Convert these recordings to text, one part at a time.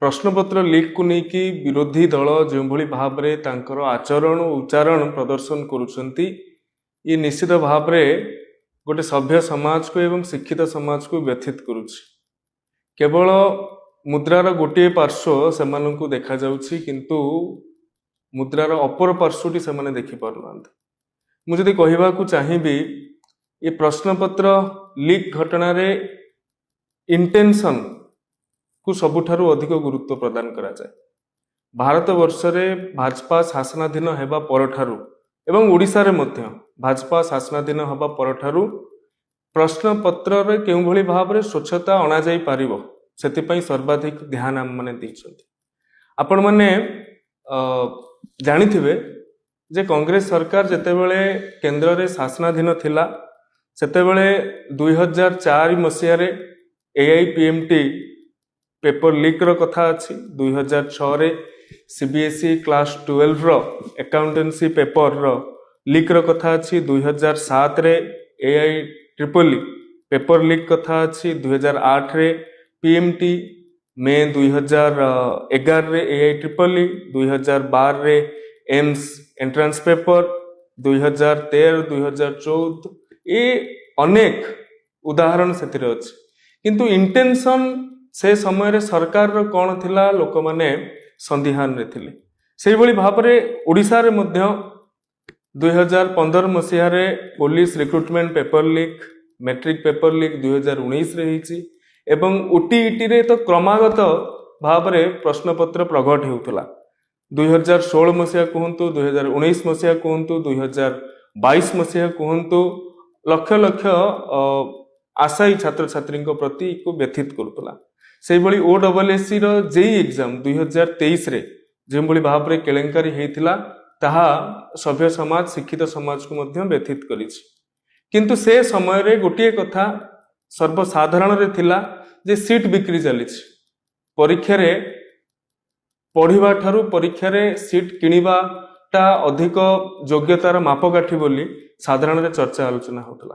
प्रश्नपत्र लीक को लेकिन विरोधी दल जो भाव में तांकर आचरण उच्चारण प्रदर्शन करुँच ये निश्चित भाव में गोटे सभ्य समाज को एवं शिक्षित समाज को व्यथित करुच्ची। केवल मुद्रार गोटे पार्श्व से देखा जाउछि किंतु मुद्रार अपर पार्श्वटी से देखि पारुना। मुझे कहवा को चाहिए ये प्रश्नपत्र लीक घटना रे इंटेंशन को सबुठारु अधिक गुरुत्व प्रदान करा जाए। भारत वर्ष रे भाजपा शासनाधीन हेबा परठारु एवं ओडिशा रे मध्य भाजपा शासनाधीन हेबा परठारु प्रश्नपत्र रे केउ भली भाव रे स्वच्छता अणा जाई पारिबो सेतिपई सर्वाधिक ध्यान आम माने दैछन्ति। आपण माने जानिथिबे जे कांग्रेस सरकार जेतेबेले केंद्र रे शासनाधीन थिला सेतेबेले 2004 मसिया रे एआईपीएमटी पेपर लीक रो कथा अछि। 2006 रे सीबीएसई क्लास 12 रो अकाउंटेंसी पेपर रो लीक रो कथा अछि। 2007 रे एआई ट्रिपल पेपर लीक कथा अछि। 2008 रे पीएमटी मे 2011 रे एआई ट्रिपल 2012 रे एम्स एंट्रेंस पेपर 2013 2014 ये अनेक उदाहरण सेतिरे अछि। किंतु इंटेंशन से समय रे सरकार रो कोन थिला लोक माने संदिहान रे थिले। सेहि भली भाव रे ओडिसा रे मध्य 2015 मसिया रे police recruitment paper leak matric paper leak 2019 रे हिची एवं ओटीईटी रे तो क्रमागत भाव रे प्रश्नपत्र प्रकट हेउतला। 2016 मसिया कहंतु 2019 मसिया कहंतु 2022 मसिया कहंतु लक्ष लक्ष आशायी छात्र छात्री प्रति को व्यथित करुला। से भली ओडब्ल्यूएससी रो जेई एग्जाम 2023 रे जो भली भाव रे केलेंकारी हेतिला ताहा सभ्य समाज शिक्षित समाज को मध्य व्यथित करिछि। किंतु से समय रे गोटिए कथा सर्वसाधारण रे थिला जे सीट बिक्री चलिछि। परीक्षा रे पढ़िबा ठारू परीक्षा रे सीट किनिबाटा अधिक योग्यतार मापकाठी बोली साधारण रे चर्चा आलोचना होतला।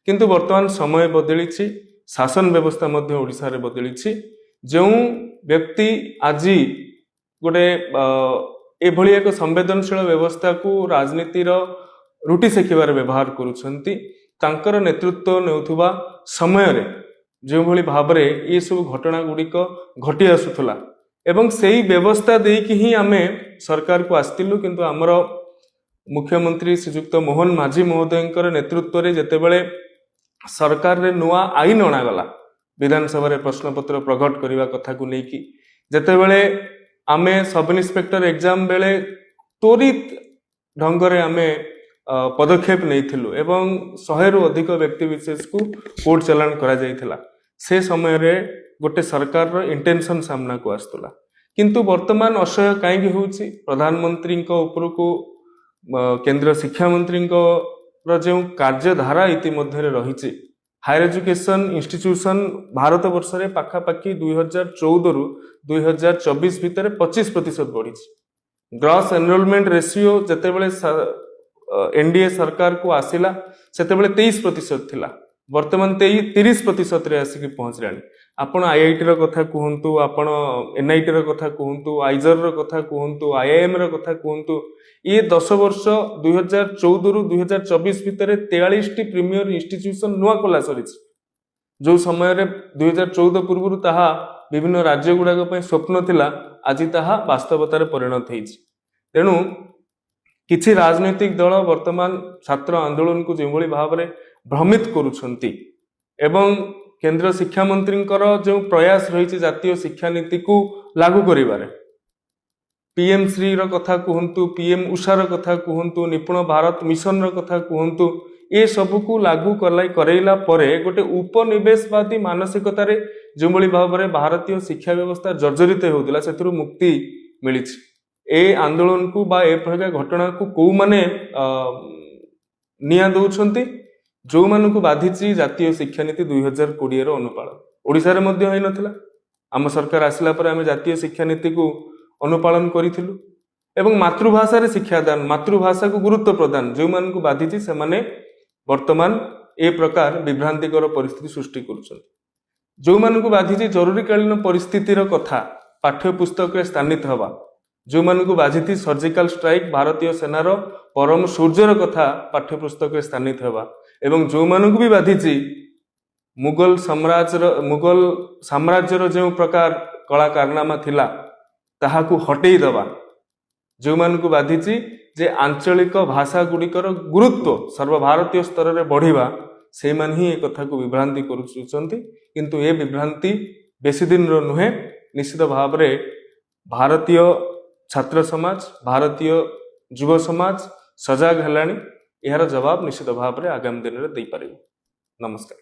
किंतु वर्तमान समय बदलिछि, शासन व्यवस्था मध्य ओडिसा रे बदलिछि। जो व्यक्ति आज गोटे एभली एक संवेदनशील व्यवस्था को राजनीतिर रुटी सेकिबार व्यवहार करुछंती तांकर नेतृत्व नेउथुबा समय रे जो भली भाव रे ये सब घटना गुड़िक घटी आसुथला एवं सेही व्यवस्था देकी ही आमे सरकार को आस्तिलु। किंतु आमर मुख्यमंत्री श्रीजुक्त मोहन माझी महोदय नेतृत्व रे जेतेबेले सरकार रे नुआ आईन अणागला विधानसभा रे प्रश्नपत्र प्रकट करने कथा को लेकी जेतेबेले आमे सब इन्स्पेक्टर एग्जाम बेले त्वरित ढंगरे आमे पदक्षेप नहीं एवं 100 रु अधिक व्यक्ति विशेष को कोर्ट चलाण करा जाइथिला। से समय रे गोटे सरकार रो इंटेंशन सामना को आस्तला। किंतु वर्तमान असह्य काईकि होउछि प्रधानमंत्री ऊपर को केंद्र शिक्षा मंत्री जो कार्यधारा इतिमध्य रही हायर एजुकेशन इंस्टीट्यूशन भारत वर्ष रे पाखापाखि 2014 रु 2024 भितर 25% बढ़ी। ग्रॉस एनरोलमेंट रेशियो जेतेबेले एनडीए सरकार को आसिला सेतेबेले 23% थिला, वर्तमान 30% रे आसिक पहुंचलानी। आपण आईआईटी रो कथा कहंतु, आपण एनआईटी रो कथा कहंतु, आइजर रो कथा कहंतु, आईआईएम रो कथा कहंतु, ये 10 वर्ष 2014 रु 2024 भितर 43 टी प्रीमियर इंस्टीट्यूशन नुआ खोला सरिछि। जो समय रे 2014 पूर्व ताहा विभिन्न राज्य गुड़ाक पई स्वप्न थिला, आज ताहा वास्तवतार परिणत होइछि। तेणु किछि राजनैतिक दल वर्तमान छात्र आंदोलन को जो भाव में भ्रमित करुछंती एवं केंद्र शिक्षा मंत्री जो प्रयास रही जातीय शिक्षा नीति को लागू करिबारे पीएम श्री रो कथा कहंतु, पीएम उषा रो कथा कहंतु, निपुण भारत मिशन रो कथा कहंतु, ये सब को लागू करैला परे गोटे उपनिवेशवादी मानसिकता रे जो भाव में भारतीय शिक्षा व्यवस्था जर्जरित होउतिला सेथुरु मुक्ति मिलिछि। ए आंदोलन को बा ए प्रकार घटना को कौ माने निया दउछंती जो मानकु बाधिछि जातीय शिक्षा नीति 2020 रो अनुपालन ओडिसा रे मध्य होई नथिला। आम सरकार आसिला पर आमे जातीय शिक्षा नीति को अनुपालन करिथिलु एवं मातृभाषा रे शिक्षादान मातृभाषा को गुरुत्व प्रदान जो मानकु बाधिछि से माने वर्तमान ए प्रकार विभ्रांतिकर परिस्थिति सृष्टि करुछंती। जो मानकु बाधिछि जरूरीकालीन परिस्थितिर कथा पाठ्यपुस्तक स्थानित हवा जो मान को बाझी सर्जिकल स्ट्राइक भारतीय सेनार परम सूर्यर कथा पाठ्यपुस्तक स्थानित हवा एवं जो मान को भी बाधी मुगल साम्राज्यर जो प्रकार कला कारनामा थिला ताहाकू हटेई दबा जो मान को बाधी जे आंचलिक भाषा गुड़िकर गुरुत्व सर्वभारतीय स्तर में बढ़िबा से मान ही एक कथा को विभ्रांति करुचंती किंतु ए विभ्रांति बेसी दिन रो नुहे निश्चित भाव में भारतीय छात्र समाज भारतीय युव समाज सजग हेलानी यार जवाब निश्चित भाव में आगामी दिन में दे पारिबो। नमस्कार।